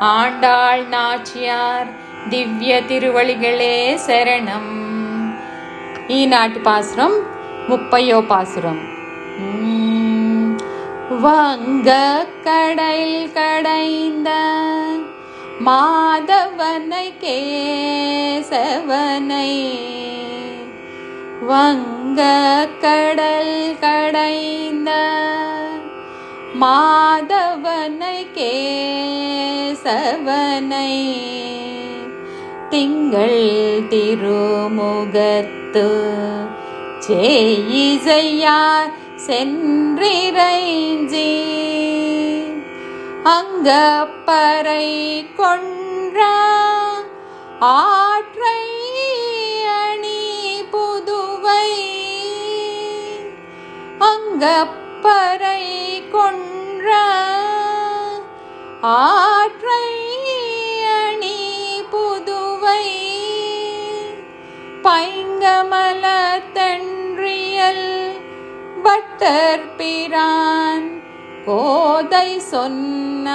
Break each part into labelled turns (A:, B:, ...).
A: ஆண்டாள் நாச்சியார் திவ்ய திருவழிகளே சரணம். ఈనాటి పాసురం 30వ పాసురం. வங்க கடல் கடைந்த மாதவனை கேசவனை, வங்க கடல் கடைந்த மாதவனை கேசவனை, திங்கள் திருமுகத்து செய்யார் சென்றிறைஞ்சி, அங்கப்பறை கொன்ற ஆற்றை அணி புதுவை, அங்கப்பறை கொன்ற ஆற்றை அணி புதுவை, பைங்கமல தென்றியல் பட்டர் பிரான் கோதை சொன்ன,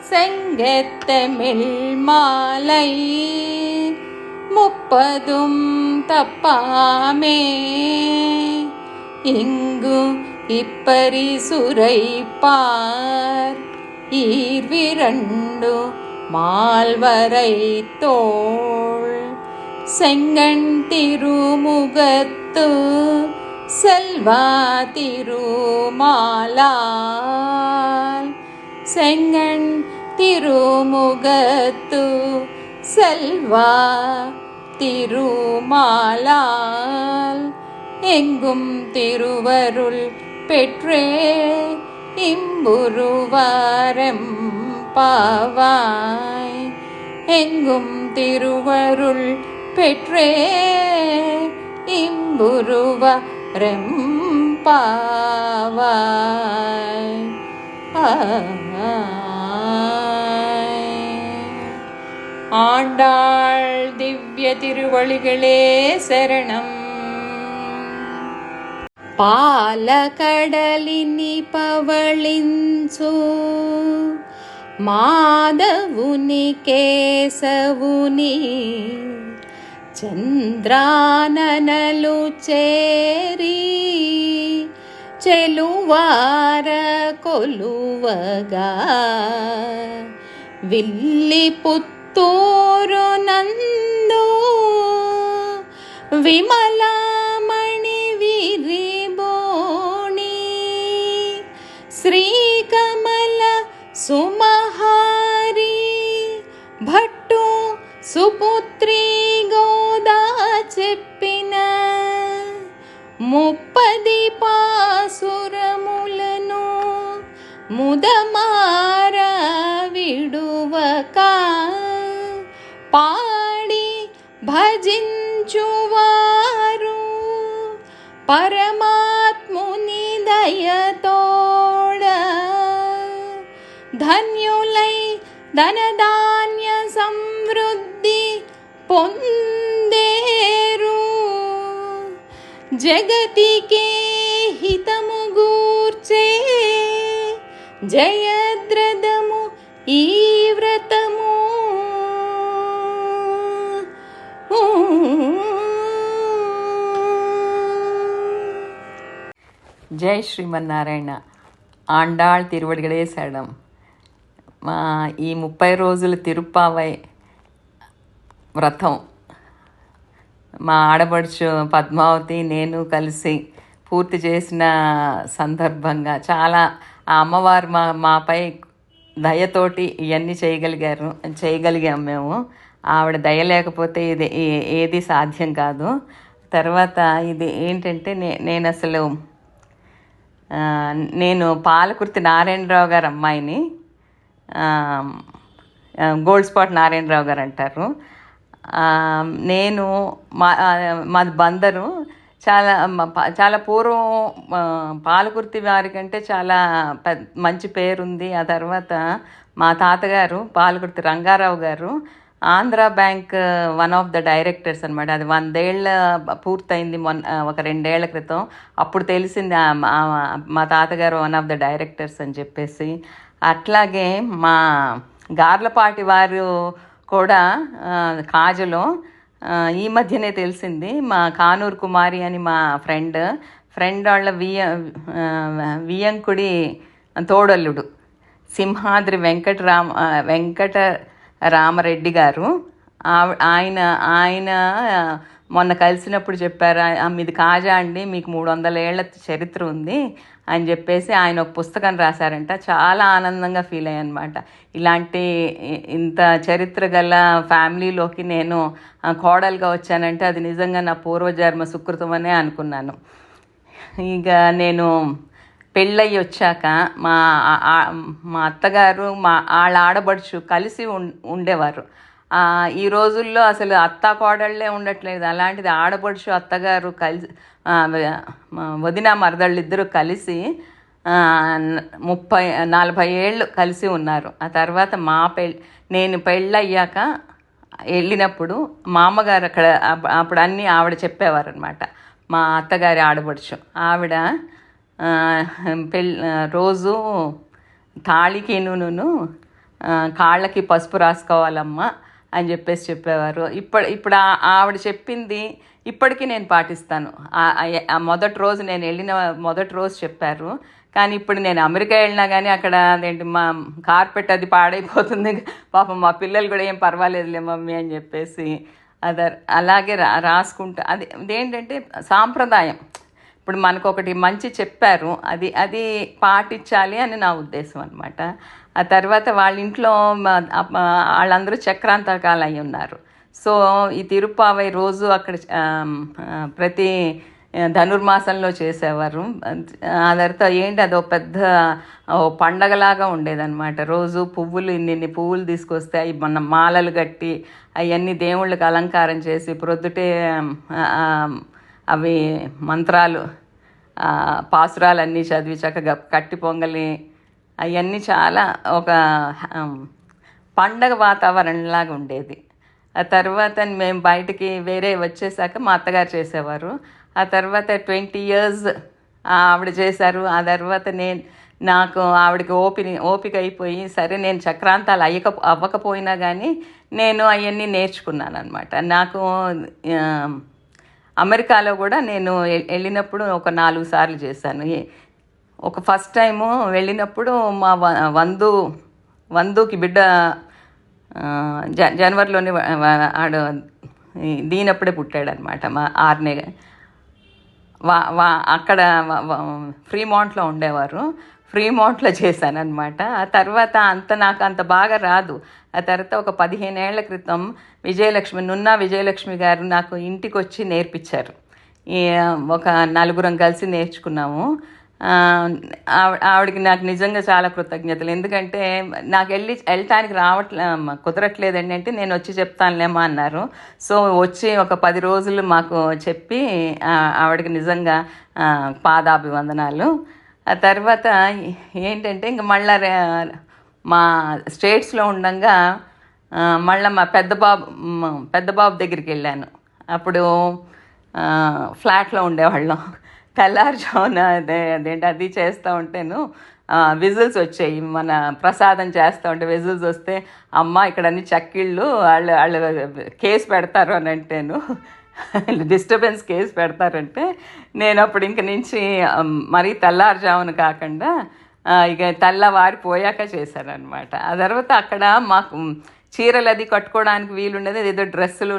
A: செங்கத்தமிழ் மாலை 30 தப்பாமே, இங்கு இப்பரிசுரைப்பார் ஈர்விரண்டு மால்வரை தோள், செங்கண் திருமுகத்து செல்வா திருமாலால், செங்கண் திருமுகத்து செல்வா திருமாலால், எங்கும் திருவருள் பெற்றே இம்புருவாரெம்பாவாய், எங்கும் திருவருள் பெற்றே இம்புருவாரெம்பாவாய். ஆண்டாள் திவ்ய திருவழிகளே சரணம். పాలకడలిని పవళించు మాధవుని కేశవుని, చంద్రాననలు చేరి చెలువార కొలువగా, విల్లి పుత్తూరు నందు విమలామణి విరిబోణి, శ్రీకమల సుమహారి భట్టు సుపుత్రి గోదా చెప్పిన, 30 పాసురములను ముదమార విడువక, పాడి భజించువారు పరమాత్ముని దయతోడ, ధన్యులై ధనధాన్య సమృద్ధి పొందేరు, జగతికే హితము గూర్చే జయద్రథము ఈ వ్రతము. జై శ్రీమన్నారాయణ. ఆండాళ్ తిరువడిగడే శరణం. మా ఈ 30 రోజుల తిరుప్పావై వ్రతం మా ఆడపడుచు పద్మావతి నేను కలిసి పూర్తి చేసిన సందర్భంగా చాలా ఆ అమ్మవారు మాపై దయతోటి ఇవన్నీ చేయగలిగాం మేము. ఆవిడ దయ లేకపోతే ఇది ఏది సాధ్యం కాదు. తర్వాత ఇది ఏంటంటే నేను అసలు నేను పాలకుర్తి నారాయణరావు గారు అమ్మాయిని, గోల్డ్ స్పాట్ నారాయణరావు గారు అంటారు. నేను మాది బందరు. చాలా పూర్వం పాలకుర్తి వారి కంటే చాలా మంచి పేరుంది. ఆ తర్వాత మా తాతగారు పాలకుర్తి రంగారావు గారు Andhra bank one of the directors అనమాట. అది 100 ఏళ్ళ పూర్తయింది ఒక 2 ఏళ్ల క్రితం. అప్పుడు తెలిసింది మా తాతగారు వన్ ఆఫ్ ద డైరెక్టర్స్ అని చెప్పేసి. అట్లాగే మా గార్లపాటి వారు కూడా కాజలో ఈ మధ్యనే తెలిసింది. మా కానూరు కుమారి అని మా ఫ్రెండ్ వాళ్ళ వియంకుడి తోడల్లుడు సింహాద్రి వెంకటరామరెడ్డి గారు. ఆయన ఆయన మొన్న కలిసినప్పుడు చెప్పారు, మీది కాజా అండి, మీకు 300 ఏళ్ల చరిత్ర ఉంది అని చెప్పేసి ఆయన ఒక పుస్తకం రాశారంట. చాలా ఆనందంగా ఫీల్ అయ్యాను అనమాట. ఇంత చరిత్ర గల ఫ్యామిలీలోకి నేను కోడలుగా వచ్చానంటే అది నిజంగా నా పూర్వజన్మ సుకృతం అనే అనుకున్నాను. ఇక నేను పెళ్ళయి వచ్చాక మా అత్తగారు వాళ్ళ ఆడబడుచు కలిసి ఉండేవారు. ఈ రోజుల్లో అసలు అత్తా కోడళ్ళే ఉండట్లేదు. అలాంటిది ఆడపడుచు అత్తగారు కలిసి వదిన మరదళ్ళు ఇద్దరు కలిసి 40 ఏళ్ళు కలిసి ఉన్నారు. ఆ తర్వాత నేను పెళ్ళయ్యాక వెళ్ళినప్పుడు మా అమ్మగారు అప్పుడు అన్నీ ఆవిడ చెప్పేవారు అనమాట. మా అత్తగారి ఆడపడుచు ఆవిడ రోజు తాళికి నూనెను కాళ్ళకి పసుపు రాసుకోవాలమ్మా అని చెప్పేవారు. ఇప్పుడు ఆవిడ చెప్పింది ఇప్పటికీ నేను పాటిస్తాను. మొదటి రోజు నేను వెళ్ళిన మొదటి రోజు చెప్పారు. కానీ ఇప్పుడు నేను అమెరికా వెళ్ళినా కానీ అక్కడ అదేంటి మా కార్పెట్ అది పాడైపోతుంది, పాపం మా పిల్లలు కూడా ఏం పర్వాలేదులే మమ్మీ అని చెప్పేసి అలాగే రాసుకుంటా. అదేంటంటే సాంప్రదాయం. ఇప్పుడు మనకు ఒకటి మంచి చెప్పారు, అది పాటించాలి అని నా ఉద్దేశం అనమాట. ఆ తర్వాత వాళ్ళ ఇంట్లో వాళ్ళందరూ చక్రాంతకాలు అయి ఉన్నారు. సో ఈ తిరుప్పావై రోజు అక్కడ ప్రతి ధనుర్మాసంలో చేసేవారు. ఆ తర్వాత అదో పెద్ద పండగలాగా ఉండేదన్నమాట. రోజు ఇన్ని పువ్వులు తీసుకొస్తే అవి మన మాలలు కట్టి అవన్నీ దేవుళ్ళకి అలంకారం చేసి ప్రొద్దుటే అవి మంత్రాలు పాసురాలన్నీ చదివి చక్కగా కట్టి పొంగలి అవన్నీ చాలా ఒక పండగ వాతావరణంలాగా ఉండేది. ఆ తర్వాత మేము బయటికి వేరే వచ్చేసాక మా అత్తగారు చేసేవారు. ఆ తర్వాత 20 years ఆవిడ చేశారు. ఆ తర్వాత నాకు ఆవిడకి ఓపిక అయిపోయి సరే నేను చక్రాంతాలు అవ్వకపోయినా కానీ నేను అవన్నీ నేర్చుకున్నాను అనమాట. నాకు అమెరికాలో కూడా నేను వెళ్ళినప్పుడు ఒక 4 సార్లు చేశాను. ఒక ఫస్ట్ టైము వెళ్ళినప్పుడు మా వందుకి బిడ్డ జనవరిలోనే ఆడు దీనప్పుడే పుట్టాడనమాట. మా ఆర్నే అక్కడ ఫ్రీమాంట్లో ఉండేవారు. ఫ్రీమాంట్లో చేశానమాట. ఆ తర్వాత నాకు అంత బాగా రాదు. ఆ తర్వాత ఒక 15 ఏళ్ల క్రితం నున్నా విజయలక్ష్మి గారు నాకు ఇంటికి వచ్చి నేర్పించారు. ఒక 4 కలిసి నేర్చుకున్నాము. ఆవిడకి నాకు నిజంగా చాలా కృతజ్ఞతలు. ఎందుకంటే నాకు వెళ్ళటానికి కుదరట్లేదండి అంటే నేను వచ్చి చెప్తానులేమా అన్నారు. సో వచ్చి ఒక 10 రోజులు మాకు చెప్పి ఆవిడకి నిజంగా పాదాభివందనాలు. ఆ తర్వాత ఏంటంటే ఇంక మళ్ళీ మా స్టేట్స్లో ఉండగా మళ్ళీ మా పెద్ద బాబు దగ్గరికి వెళ్ళాను. అప్పుడు ఫ్లాట్లో ఉండేవాళ్ళం. తెల్లారుజామున అది చేస్తూ ఉంటేను విజిల్స్ వచ్చాయి. మన ప్రసాదం చేస్తూ ఉంటే విజిల్స్ వస్తే అమ్మ ఇక్కడ అన్ని చక్కిళ్ళు వాళ్ళు కేసు పెడతారు అని అంటేను డిస్టర్బెన్స్ కేసు పెడతారంటే నేను అప్పుడు ఇంక నుంచి మరీ తెల్లారుజామున కాకుండా ఇక తెల్లవారిపోయాక చేశానమాట. ఆ తర్వాత అక్కడ మాకు చీరలు అది కట్టుకోవడానికి వీలుండేది. ఏదో డ్రెస్సులు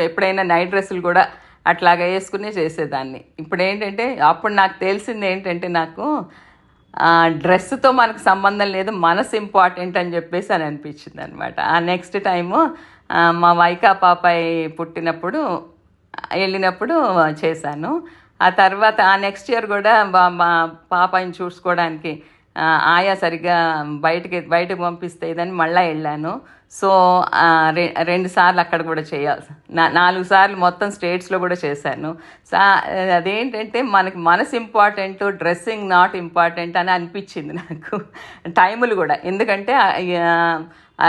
A: ఎప్పుడైనా నైట్ డ్రెస్సులు కూడా అట్లాగా వేసుకునే చేసేదాన్ని. ఇప్పుడు ఏంటంటే అప్పుడు నాకు తెలిసింది ఏంటంటే నాకు డ్రెస్సుతో మనకు సంబంధం లేదు, మనసు ఇంపార్టెంట్ అని చెప్పేసి అని అనిపించింది అనమాట. ఆ నెక్స్ట్ టైము మా వైకా పాపాయి పుట్టినప్పుడు వెళ్ళినప్పుడు చేశాను. ఆ తర్వాత ఆ నెక్స్ట్ ఇయర్ కూడా మా పాపాయిని చూసుకోవడానికి ఆయా సరిగ్గా బయటకు పంపిస్తే ఇదని మళ్ళీ వెళ్ళాను. సో 2 సార్లు అక్కడ కూడా చేయాల్సి 4 సార్లు మొత్తం స్టేట్స్లో కూడా చేశాను. అదేంటంటే మనకి మనసు ఇంపార్టెంట్, డ్రెస్సింగ్ నాట్ ఇంపార్టెంట్ అని అనిపించింది నాకు. టైములు కూడా ఎందుకంటే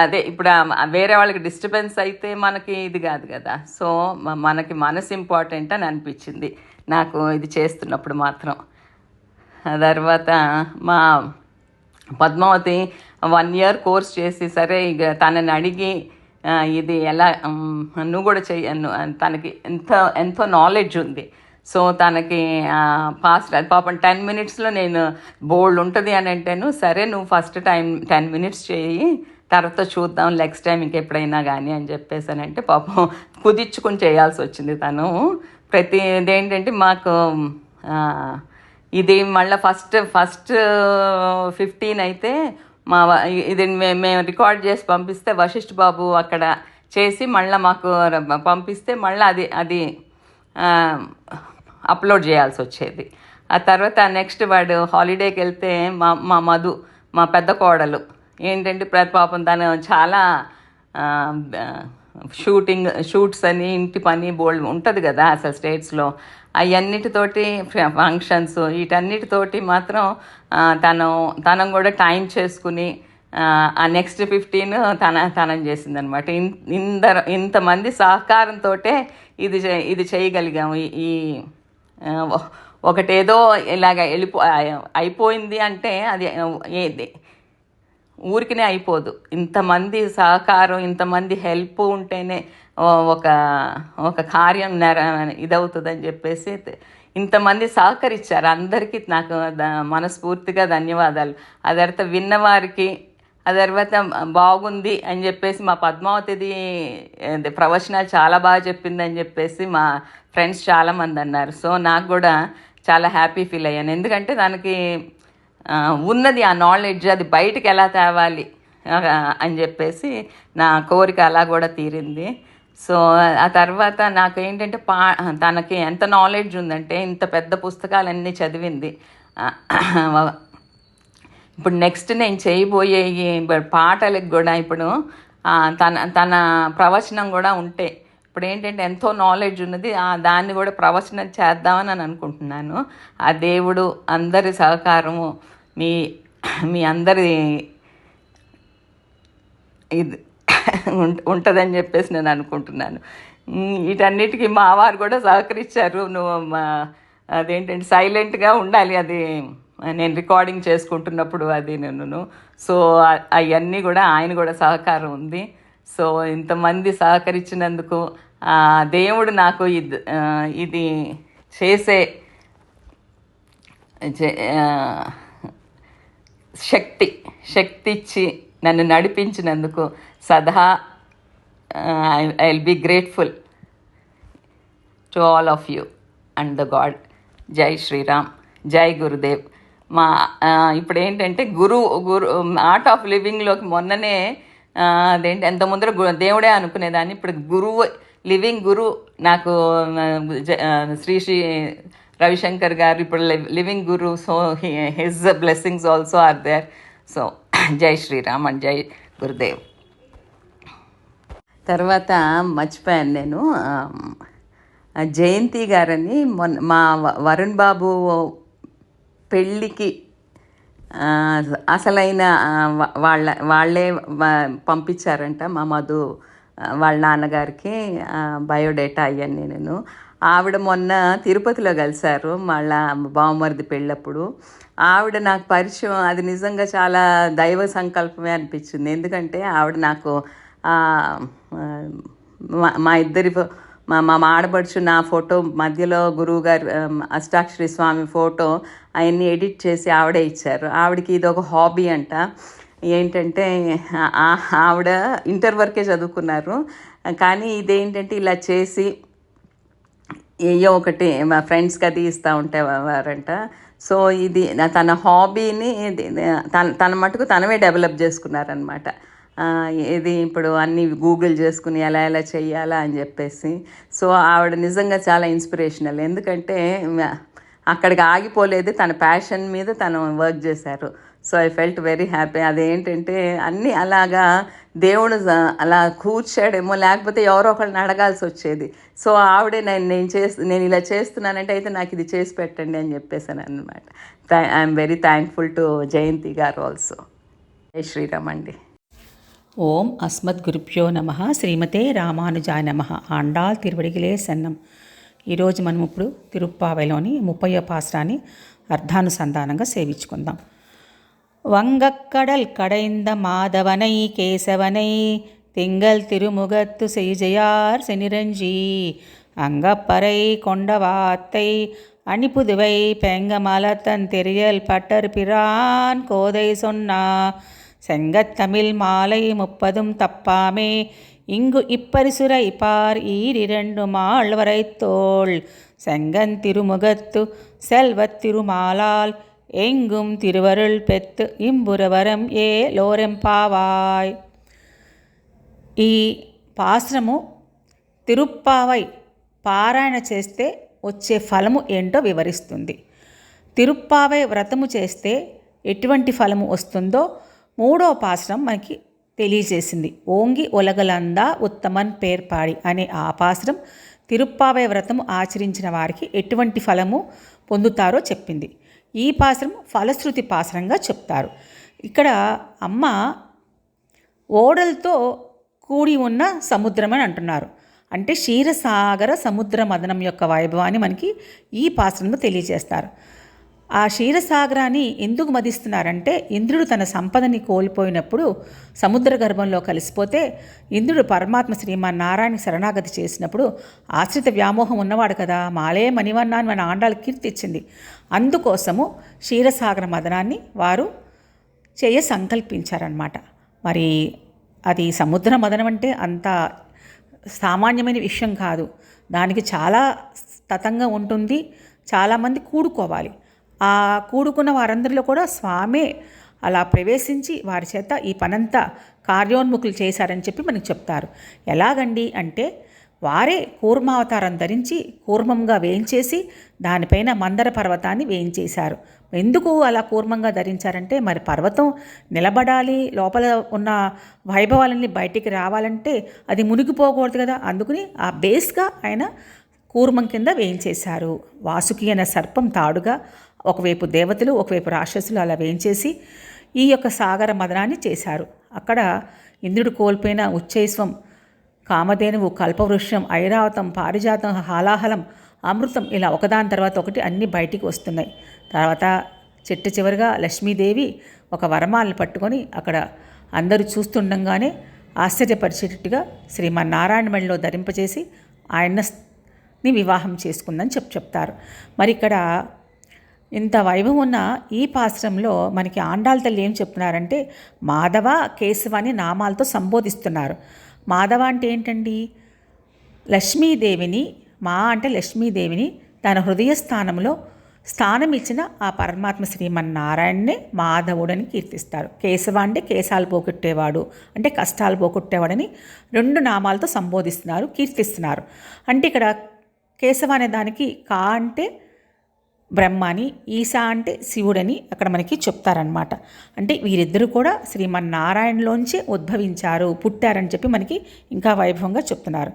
A: అదే ఇప్పుడు వేరే వాళ్ళకి డిస్టర్బెన్స్ అయితే మనకి ఇది కాదు కదా. సో మనకి మనసు ఇంపార్టెంట్ అని అనిపించింది నాకు ఇది చేస్తున్నప్పుడు మాత్రం. ఆ తర్వాత పద్మావతి 1 year కోర్స్ చేసి సరే ఇక తనని అడిగి ఇది ఎలా నువ్వు కూడా చెయ్యి తనకి ఎంతో నాలెడ్జ్ ఉంది. సో తనకి ఫాస్ట్ పాపం 10 minutesలో నేను బోల్డ్ ఉంటుంది అని అంటేను, సరే నువ్వు ఫస్ట్ టైం 10 minutes చేయి, తర్వాత చూద్దాం నెక్స్ట్ టైం ఇంకెప్పుడైనా కానీ అని చెప్పేసానంటే పాపం కుదిర్చుకుని చేయాల్సి వచ్చింది తను. ప్రతి ఇదేంటంటే మాకు ఇది మళ్ళీ ఫస్ట్ 15 అయితే ఇది మేము రికార్డ్ చేసి పంపిస్తే వశిష్ఠ బాబు అక్కడ చేసి మళ్ళీ మాకు పంపిస్తే మళ్ళీ అది అప్లోడ్ చేయాల్సి వచ్చేది. ఆ తర్వాత నెక్స్ట్ వాడు హాలిడేకి వెళ్తే మా మధు, మా పెద్ద కోడలు ఏంటంటే పాపం తను చాలా షూట్స్ అని ఇంటి పని బోల్డ్ ఉంటుంది కదా అసలు స్టేట్స్లో, అవన్నిటితోటి ఫంక్షన్స్ వీటన్నిటితోటి మాత్రం తనం కూడా టైం చేసుకుని ఆ నెక్స్ట్ 15 తనం చేసిందనమాట. ఇంతమంది సహకారంతో ఇది చేయగలిగాము. ఈ ఒకటేదో ఇలాగ అయిపోయింది అంటే అది ఏది ఊరికినే అయిపోదు. ఇంతమంది సహకారం, ఇంతమంది హెల్ప్ ఉంటేనే ఒక కార్యం ఇదవుతుందని చెప్పేసి ఇంతమంది సహకరించారు. అందరికీ నాకు మనస్ఫూర్తిగా ధన్యవాదాలు. ఆ తర్వాత విన్నవారికి, ఆ తర్వాత బాగుంది అని చెప్పేసి మా పద్మావతిది ప్రవచనాలు చాలా బాగా చెప్పిందని చెప్పేసి మా ఫ్రెండ్స్ చాలామంది అన్నారు. సో నాకు కూడా చాలా హ్యాపీ ఫీల్ అయ్యాను. ఎందుకంటే దానికి ఉన్నది ఆ నాలెడ్జ్, అది బయటికి ఎలా తేవాలి అని చెప్పేసి నా కోరిక అలా కూడా తీరింది. సో ఆ తర్వాత నాకు ఏంటంటే తనకి ఎంత నాలెడ్జ్ ఉందంటే ఇంత పెద్ద పుస్తకాలన్నీ చదివింది. ఇప్పుడు నెక్స్ట్ నేను చేయబోయే పాటలకు కూడా ఇప్పుడు తన ప్రవచనం కూడా ఉంటే ఇప్పుడు ఏంటంటే ఎంతో నాలెడ్జ్ ఉన్నది, దాన్ని కూడా ప్రవచనం చేద్దామని అనుకుంటున్నాను. ఆ దేవుడు అందరి సహకారము మీ అందరి ఇది ఉంటుందని చెప్పేసి నేను అనుకుంటున్నాను. వీటన్నిటికీ మా వారు కూడా సహకరించారు. నువ్వు అదేంటంటే సైలెంట్గా ఉండాలి, అది నేను రికార్డింగ్ చేసుకుంటున్నప్పుడు అది నేను. సో అవన్నీ కూడా ఆయన కూడా సహకారం ఉంది. సో ఇంతమంది సహకరించినందుకు దేవుడు నాకు ఇది చేసే శక్తి ఇచ్చి నన్ను నడిపించినందుకు సదా I will be grateful to all of you and the god. జై శ్రీరామ్, జై గురుదేవ్. ఇప్పుడు ఏంటంటే గురు ఆర్ట్ ఆఫ్ లివింగ్లోకి మొన్ననే అదేంటి ఎంత ముందర దేవుడే అనుకునేదాన్ని, ఇప్పుడు గురువు లివింగ్ గురు నాకు శ్రీ రవిశంకర్ గారు ఇప్పుడు living guru. So his blessings also are there. So Jai Shriram and జై గురుదేవ్. తర్వాత మర్చిపోయాను నేను, జయంతి గారని మా వరుణ్ బాబు పెళ్ళికి అసలైన వాళ్ళే పంపించారంట మా మధు వాళ్ళ నాన్నగారికి బయోడేటా అవన్నీ. నేను ఆవిడ మొన్న తిరుపతిలో కలిశారు మళ్ళా బావమరిది పెళ్ళప్పుడు. ఆవిడ నాకు పరిచయం, అది నిజంగా చాలా దైవ సంకల్పమే అనిపించింది. ఎందుకంటే ఆవిడ నాకు మా ఇద్దరి మా ఆడపడుచు నా ఫోటో మధ్యలో గురువుగారు అష్టాక్షరి స్వామి ఫోటో అవన్నీ ఎడిట్ చేసి ఆవిడే ఇచ్చారు. ఆవిడకి ఇది ఒక హాబీ అంట. ఏంటంటే ఆవిడ ఇంటర్ వరకే చదువుకున్నారు, కానీ ఇదేంటంటే ఇలా చేసి ఏయో ఒకటి మా ఫ్రెండ్స్కి అది ఇస్తూ ఉండేవారంట. సో ఇది తన హాబీని తన మటుకు తనమే డెవలప్ చేసుకున్నారనమాట. ఇది ఇప్పుడు అన్నీ గూగుల్ చేసుకుని ఎలా చేయాలా అని చెప్పేసి. సో ఆవిడ నిజంగా చాలా ఇన్స్పిరేషనల్. ఎందుకంటే అక్కడికి ఆగిపోలేదు, తన ప్యాషన్ మీద తను వర్క్ చేశారు. So I felt very happy. అదేంటంటే అన్నీ అలాగా దేవుడు అలా కూర్చాడేమో, లేకపోతే ఎవరో ఒకళ్ళని అడగాల్సి వచ్చేది. సో ఆవిడే నేను ఇలా చేస్తున్నానంటే అయితే నాకు ఇది చేసి పెట్టండి అని చెప్పేసాను అనమాట. ఐఎమ్ వెరీ థ్యాంక్ఫుల్ టు జయంతి గారు ఆల్సో. జై శ్రీరామ్ అండి.
B: ఓం అస్మద్గురుభ్యో నమః. శ్రీమతే రామానుజాయ నమః. ఆండాళ్ తిరువడిగిలే సన్నం. ఈరోజు మనం ఇప్పుడు తిరుప్పావైలోని 30వ పాసురాన్ని అర్థానుసంధానంగా సేవించుకుందాం. வங்கக்கடல் கடைந்த மாதவனை கேசவனை திங்கள் திருமுகத்து செய்ஜெயார் செனிரஞ்சி அங்கப்பறை கொண்ட வாத்தை அணிப்புதுவை பெங்கமலத்தன் தெரியல் பட்டர் பிரான் கோதை சொன்னா செங்கத்தமிழ் மாலை 30 தப்பாமே இங்கு இப்பரிசுரை பார் ஈரிரண்டு மாழ்வரை தோள் செங்கன் திருமுகத்து செல்வத் திருமாலால் எங்கும் திருவருள் பெத்து ఇంబురవరం లోరెంపావాయ్. ఈ పాశ్రము తిరుప్పావై పారాయణ చేస్తే వచ్చే ఫలము ఏంటో వివరిస్తుంది. తిరుప్పావై వ్రతము చేస్తే ఎటువంటి ఫలము వస్తుందో మూడో పాశ్రం మనకి తెలియజేసింది. ఓంగి ఒలగలందా ఉత్తమన్ పేర్పాడి అనే ఆ పాశ్రం తిరుప్పావై వ్రతము ఆచరించిన వారికి ఎటువంటి ఫలము పొందుతారో చెప్పింది. ఈ పాశ్రం ఫలశ్రుతి పాశ్రంగా చెప్తారు. ఇక్కడ అమ్మ ఓడలతో కూడి ఉన్న సముద్రం అని అంటున్నారు. అంటే క్షీరసాగర సముద్ర మదనం యొక్క వైభవాన్ని మనకి ఈ పాశ్రంలో తెలియజేస్తారు. ఆ క్షీరసాగరాన్ని ఎందుకు మదిస్తున్నారంటే ఇంద్రుడు తన సంపదని కోల్పోయినప్పుడు సముద్ర గర్భంలో కలిసిపోతే ఇంద్రుడు పరమాత్మ శ్రీమన్నారాయణ శరణాగతి చేసినప్పుడు ఆశ్రిత వ్యామోహం ఉన్నవాడు కదా, మాలే మణివన్నా అని మన ఆండాలు కీర్తిచ్చింది. అందుకోసము క్షీరసాగర మదనాన్ని వారు సంకల్పించారన్నమాట. మరి అది సముద్ర మదనం అంటే అంత సామాన్యమైన విషయం కాదు. దానికి చాలా తతంగా ఉంటుంది. చాలామంది కూడుకోవాలి. ఆ కూడుకున్న వారందరిలో కూడా స్వామే అలా ప్రవేశించి వారి చేత ఈ పనంతా కార్యోన్ముఖులు చేశారని చెప్పి మనకు చెప్తారు. ఎలాగండి అంటే వారే కూర్మావతారం ధరించి కూర్మంగా వేయించేసి దానిపైన మందర పర్వతాన్ని వేయించేశారు. ఎందుకు అలా కూర్మంగా ధరించారంటే మరి పర్వతం నిలబడాలి, లోపల ఉన్న వైభవాలన్నీ బయటికి రావాలంటే అది మునిగిపోకూడదు కదా. అందుకని ఆ బేస్గా ఆయన కూర్మం కింద వేయించేశారు. వాసుకి అనే సర్పం తాడుగా ఒకవైపు దేవతలు ఒకవైపు రాక్షసులు అలా వేయించేసి ఈ యొక్క సాగర మదనాన్ని చేశారు. అక్కడ ఇంద్రుడు కోల్పోయిన ఉచ్చైస్వం, కామధేనువు, కల్పవృక్షం, ఐరావతం, పారిజాతం, హాలాహలం, అమృతం ఇలా ఒకదాని తర్వాత ఒకటి అన్నీ బయటికి వస్తున్నాయి. తర్వాత చివరిగా లక్ష్మీదేవి ఒక వరమాలను పట్టుకొని అక్కడ అందరూ చూస్తుండగానే ఆశ్చర్యపరిచేటట్టుగా శ్రీమన్నారాయణ మణిలో ధరింపజేసి ఆయన్ని వివాహం చేసుకుందని చెప్తారు. మరి ఇక్కడ ఇంత వైభవం ఉన్న ఈ పాశ్రంలో మనకి ఆండాళ్ళ తల్లి ఏం చెప్తున్నారంటే మాధవ, కేశవ అని నామాలతో సంబోధిస్తున్నారు. మాధవ అంటే ఏంటండి? లక్ష్మీదేవిని, మా అంటే లక్ష్మీదేవిని తన హృదయ స్థానంలో స్థానం ఇచ్చిన ఆ పరమాత్మ శ్రీమన్నారాయణనే మాధవుడని కీర్తిస్తారు. కేశవ అంటే కేశాలు పోగొట్టేవాడు, అంటే కష్టాలు పోగొట్టేవాడని 2 నామాలతో సంబోధిస్తున్నారు, కీర్తిస్తున్నారు. అంటే ఇక్కడ కేశవ అనే దానికి కా అంటే బ్రహ్మని, ఈశా అంటే శివుడని అక్కడ మనకి చెప్తారనమాట. అంటే వీరిద్దరూ కూడా శ్రీమన్నారాయణలోంచే ఉద్భవించారు, పుట్టారని చెప్పి మనకి ఇంకా వైభవంగా చెప్తున్నారు.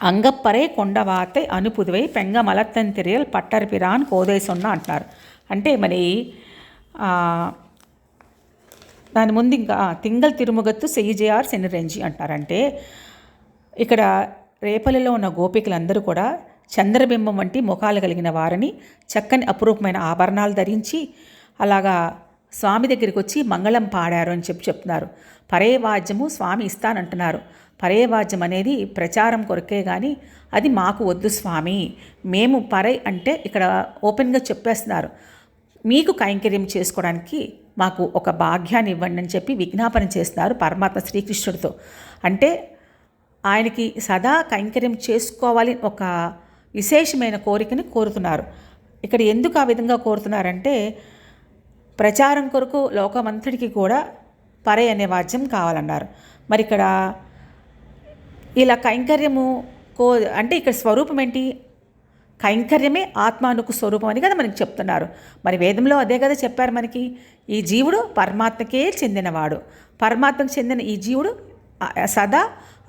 B: అంగప్పరే కొండవాతే అనుపుదువై పెంగ మలత్తన్ తిరియల్ పట్టర్ పిరాన్ కోదై సొన్న అంటున్నారు. అంటే మరి దాని ముందు ఇంకా తింగల్ తిరుముగత్తు సెయ్యిజేఆర్ సెనిరెంజి అంటారంటే ఇక్కడ రేపల్లిలో ఉన్న గోపికలందరూ కూడా చంద్రబింబం వంటి ముఖాలు కలిగిన వారిని చక్కని అపురూపమైన ఆభరణాలు ధరించి అలాగా స్వామి దగ్గరికి వచ్చి మంగళం పాడారు అని చెప్తున్నారు. పరేవాద్యము స్వామి ఇస్తానంటున్నారు. పరేవాద్యం అనేది ప్రచారం కొరకే కానీ అది మాకు వద్దు స్వామి, మేము పరై అంటే ఇక్కడ ఓపెన్గా చెప్పేస్తున్నారు, మీకు కైంకర్యం చేసుకోవడానికి మాకు ఒక భాగ్యాన్ని ఇవ్వండి అని చెప్పి విజ్ఞాపన చేస్తున్నారు పరమాత్మ శ్రీకృష్ణుడితో. అంటే ఆయనకి సదా కైంకర్యం చేసుకోవాలి ఒక విశేషమైన కోరికని కోరుతున్నారు. ఇక్కడ ఎందుకు ఆ విధంగా కోరుతున్నారంటే ప్రచారం కొరకు లోకమంతటికి కూడా పరై అనే వాద్యం కావాలన్నారు. మరి ఇక్కడ ఇలా కైంకర్యము అంటే ఇక్కడ స్వరూపం ఏంటి? కైంకర్యమే ఆత్మానుకు స్వరూపం అని కదా మనకి చెప్తున్నారు. మరి వేదంలో అదే కదా చెప్పారు మనకి, ఈ జీవుడు పరమాత్మకే చెందినవాడు, పరమాత్మకు చెందిన ఈ జీవుడు సదా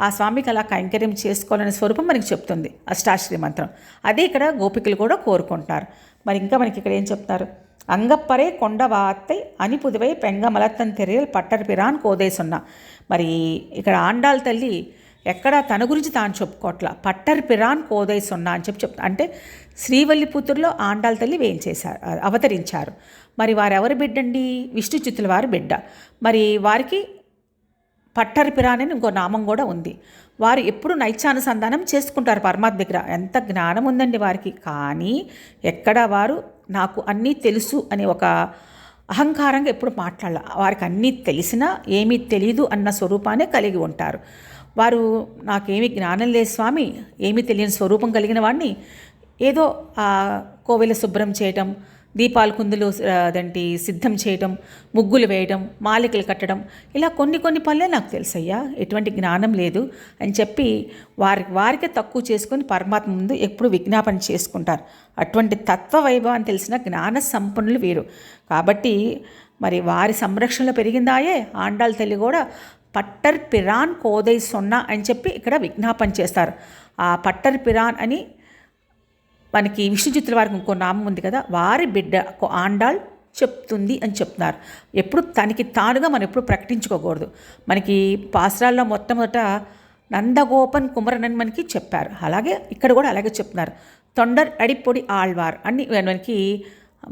B: ఆ స్వామికి అలా కైంకర్యం చేసుకోవాలనే స్వరూపం మనకి చెప్తుంది అష్టాశ్రీ మంత్రం. అదే ఇక్కడ గోపికలు కూడా కోరుకుంటున్నారు. మరి ఇంకా మనకి ఇక్కడ ఏం చెప్తున్నారు? అంగప్పరే కొండ వాత్తై అని పుదువై పెంగ మలత్తన్ తెరియల్ పట్టర్ పిరాన్ కోదే సొన్న. మరి ఇక్కడ ఆండాళ్ళ తల్లి ఎక్కడ తన గురించి తాను చెప్పుకోవట్లా, పట్టర్ పిరాన్ కోదై సొన్న అని చెప్తా. అంటే శ్రీవల్లిపుత్రులో ఆండాళ్ళ తల్లి వేయించేశారు, అవతరించారు. మరి వారెవరి బిడ్డండి? విష్ణు చిత్తుల వారి బిడ్డ. మరి వారికి పట్టరి పిరాన్ అని ఇంకో నామం కూడా ఉంది. వారు ఎప్పుడు నైత్యానుసంధానం చేసుకుంటారు పరమాత్మ దగ్గర. ఎంత జ్ఞానం ఉందండి వారికి. కానీ ఎక్కడ వారు నాకు అన్నీ తెలుసు అనే ఒక అహంకారంగా ఎప్పుడు మాట్లాడాల. వారికి అన్నీ తెలిసినా ఏమీ తెలీదు అన్న స్వరూపాన్ని కలిగి ఉంటారు. వారు నాకేమీ జ్ఞానం లేదు స్వామి, ఏమీ తెలియని స్వరూపం కలిగిన వాడిని, ఏదో కోవెల శుభ్రం చేయటం, దీపాలు కుందులు అదంటి సిద్ధం చేయటం, ముగ్గులు వేయడం, మాలికలు కట్టడం, ఇలా కొన్ని పనులే నాకు తెలుసయ్యా, ఎటువంటి జ్ఞానం లేదు అని చెప్పి వారికే తక్కువ చేసుకొని పరమాత్మ ముందు ఎప్పుడు విజ్ఞాపన చేసుకుంటారు. అటువంటి తత్వ వైభవాన్ని తెలిసిన జ్ఞాన సంపన్నులు వీరు. కాబట్టి మరి వారి సంరక్షణలో పెరిగిందాయే ఆండాళ్ళ తల్లి కూడా పట్టర్ పిరాన్ కోదై సొన్నా అని చెప్పి ఇక్కడ విజ్ఞాపన చేస్తారు. ఆ పట్టర్ పిరాన్ అని మనకి విష్ణు చిత్తుల వారికి ఇంకో నామం ఉంది కదా, వారి బిడ్డ ఆండాళ్ చెప్తుంది అని చెప్తున్నారు. ఎప్పుడు తనకి తానుగా మనం ఎప్పుడు ప్రకటించుకోకూడదు. మనకి పాశ్రాల్లో మొట్టమొదట నందగోపన్ కుమరన్ అని మనకి చెప్పారు. అలాగే ఇక్కడ కూడా అలాగే చెప్తున్నారు. తొండర్ అడిపొడి ఆళ్వార్ అని మనకి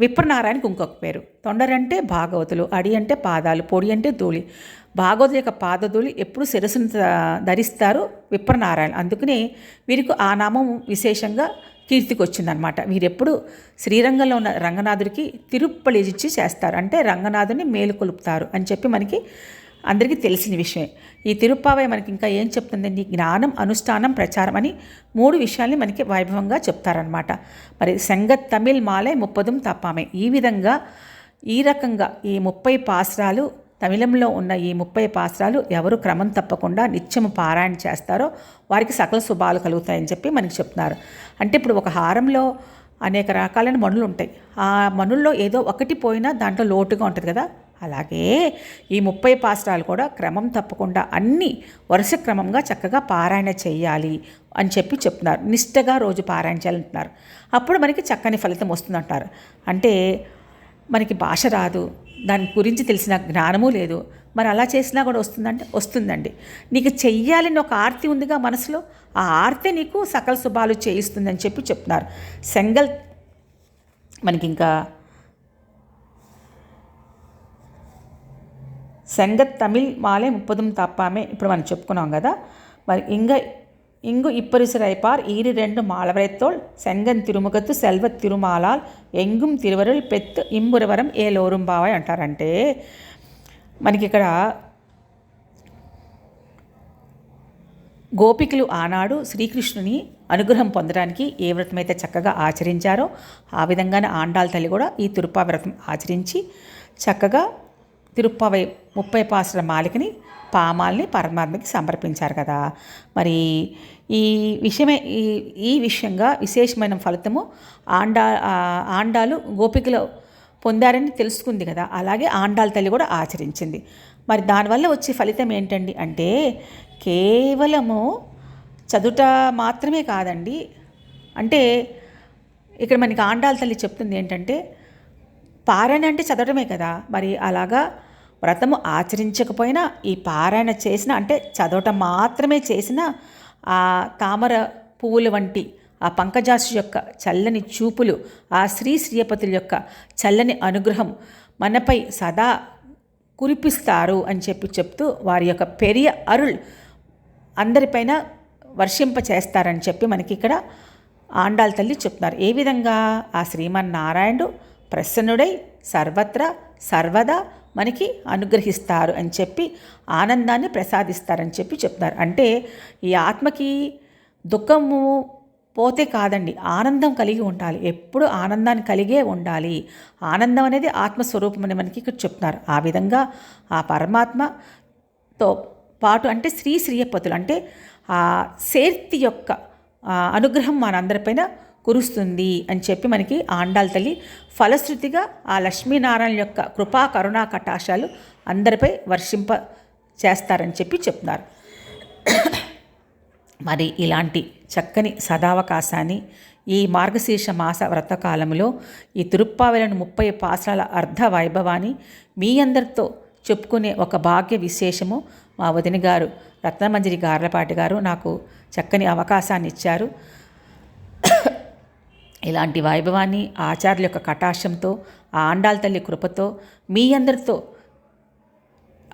B: విప్రనారాయణకి ఇంకొక పేరు. తొండర్ అంటే భాగవతులు, అడి అంటే పాదాలు, పొడి అంటే ధూళి. భాగవతుల యొక్క పాదధూళి ఎప్పుడు శిరస్సును ధరిస్తారు విప్రనారాయణ. అందుకనే వీరికి ఆ నామం విశేషంగా కీర్తికి వచ్చిందనమాట. వీరెప్పుడు శ్రీరంగంలో ఉన్న రంగనాథుడికి తిరుప్పలిచ్చి చేస్తారు, అంటే రంగనాథుని మేలుకొలుపుతారు అని చెప్పి మనకి అందరికీ తెలిసిన విషయమే. ఈ తిరుప్పావై మనకి ఇంకా ఏం చెప్తుందండి? జ్ఞానం, అనుష్ఠానం, ప్రచారం అని 3 విషయాల్ని మనకి వైభవంగా చెప్తారనమాట. మరి సంగత్ తమిళ్ మాలై 30 తప్పామే. ఈ విధంగా ఈ రకంగా ఈ 30 పాసురాలు, తమిళంలో ఉన్న ఈ 30 పాసురాలు ఎవరు క్రమం తప్పకుండా నిత్యము పారాయణ చేస్తారో వారికి సకల శుభాలు కలుగుతాయని చెప్పి మనకి చెప్తున్నారు. అంటే ఇప్పుడు ఒక హారంలో అనేక రకాలైన మణులు ఉంటాయి. ఆ మణుల్లో ఏదో ఒకటి పోయినా దాంట్లో లోటుగా ఉంటుంది కదా, అలాగే ఈ 30 పాసురాలు కూడా క్రమం తప్పకుండా అన్నీ వరుస క్రమంగా చక్కగా పారాయణ చేయాలి అని చెప్పి చెప్తున్నారు. నిష్టగా రోజు పారాయణ చేయాలంటున్నారు. అప్పుడు మనకి చక్కని ఫలితం వస్తుందంటారు. అంటే మనకి భాష రాదు, దాని గురించి తెలిసిన జ్ఞానము లేదు, మరి అలా చేసినా కూడా వస్తుందంటే వస్తుందండి. నీకు చెయ్యాలని ఒక ఆర్తి ఉందిగా మనసులో, ఆ ఆర్తే నీకు సకల శుభాలు చేయిస్తుందని చెప్పి చెప్తున్నారు. సెంగల్ మనకి ఇంకా సంగత్ తమిళ్ మాలే 30 తప్పామే ఇప్పుడు మనం చెప్పుకున్నాం కదా. మరి ఇంగు இப்பரிசுரைப்பார் 2 மாலவரைத்தோள் செங்கன் తిరుముగత్తు సెల్వ తిరుమాలాల్ ఎంగుం తిరువరుల్ పెత్తు ఇంబురవరం ఏలోరుంబావాయ్ అంటారంటే మనకి ఇక్కడ గోపికలు ఆనాడు శ్రీకృష్ణుని అనుగ్రహం పొందడానికి ఏ వ్రతమైతే చక్కగా ఆచరించారో ఆ విధంగానే ఆండాళ్ళ తల్లి కూడా ఈ తిరుప్పావై వ్రతం ఆచరించి చక్కగా తిరుప్పావై 30 పాసుల మాలికని పామాల్ని పరమాత్మకి సమర్పించారు కదా. మరి ఈ విషయమే ఈ విషయంగా విశేషమైన ఫలితము ఆండాలు గోపికలు పొందారని తెలుసుకుంది కదా, అలాగే ఆండాళ్ళ తల్లి కూడా ఆచరించింది. మరి దానివల్ల వచ్చే ఫలితం ఏంటండి అంటే కేవలము చదువుట మాత్రమే కాదండి. అంటే ఇక్కడ మనకి ఆండాళ్ళ తల్లి చెప్తుంది ఏంటంటే పారాయణ అంటే చదవడమే కదా, మరి అలాగా వ్రతము ఆచరించకపోయినా ఈ పారాయణ చేసిన అంటే చదవటం మాత్రమే చేసిన ఆ తామర పువ్వుల వంటి ఆ పంకజాసు యొక్క చల్లని చూపులు, ఆ శ్రీయపతుల యొక్క చల్లని అనుగ్రహం మనపై సదా కురిపిస్తారు అని చెప్తూ వారి యొక్క పెరియ అరుళ్ అందరిపైన వర్షింప చేస్తారని చెప్పి మనకి ఇక్కడ ఆండాళ్ళ తల్లి చెప్తున్నారు. ఏ విధంగా ఆ శ్రీమన్నారాయణుడు ప్రసన్నుడై సర్వత్రా సర్వదా మనకి అనుగ్రహిస్తారు అని చెప్పి ఆనందాన్ని ప్రసాదిస్తారని చెప్పి చెప్తున్నారు. అంటే ఈ ఆత్మకి దుఃఖము పోతే కాదండి, ఆనందం కలిగి ఉండాలి, ఎప్పుడు ఆనందాన్ని కలిగే ఉండాలి. ఆనందం అనేది ఆత్మస్వరూపం అని మనకి ఇక్కడ చెప్తున్నారు. ఆ విధంగా ఆ పరమాత్మతో పాటు అంటే శ్రీయపతులు అంటే ఆ శేర్తి యొక్క అనుగ్రహం మనందరిపైన కురుస్తుంది అని చెప్పి మనకి ఆండాళ్ళ తల్లి ఫలశ్రుతిగా ఆ లక్ష్మీనారాయణ యొక్క కృపా కరుణా కటాక్షాలు అందరిపై వర్షింప చేస్తారని చెప్పి చెప్తున్నారు. మరి ఇలాంటి చక్కని సదావకాశాన్ని ఈ మార్గశీర్ష మాస వ్రతకాలంలో ఈ తిరుప్పావైలను 30 పాసురాల అర్ధ వైభవాన్ని మీ అందరితో చెప్పుకునే ఒక భాగ్య విశేషము మా వదిన గారు రత్నమంజరి గార్లపాటి గారు నాకు చక్కని అవకాశాన్ని ఇచ్చారు. ఇలాంటి వైభవాన్ని ఆచార్యుల యొక్క కటాక్షంతో ఆ ఆండాళ్ తల్లి కృపతో మీ అందరితో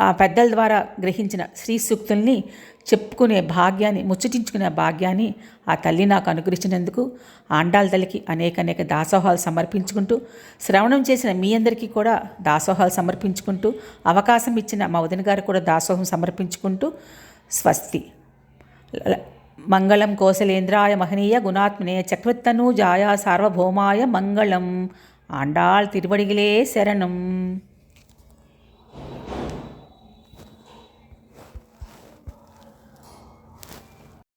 B: ఆ పెద్దల ద్వారా గ్రహించిన శ్రీ సూక్తుల్ని చెప్పుకునే భాగ్యాన్ని, ముచ్చటించుకునే భాగ్యాన్ని ఆ తల్లి నాకు అనుగ్రహించినందుకు ఆండాళ్ తల్లికి అనేక దాసోహాలు సమర్పించుకుంటూ, శ్రవణం చేసిన మీ అందరికీ కూడా దాసోహాలు సమర్పించుకుంటూ, అవకాశం ఇచ్చిన మా వదిన గారు కూడా దాసోహం సమర్పించుకుంటూ, స్వస్తి. మంగళం కోసలేంద్రాయ మహనీయ గుణాత్మనే చక్రవర్తనూజాయ సార్వభౌమాయ మంగళం. ఆండాళ్ తిరువడిగిలే శరణం.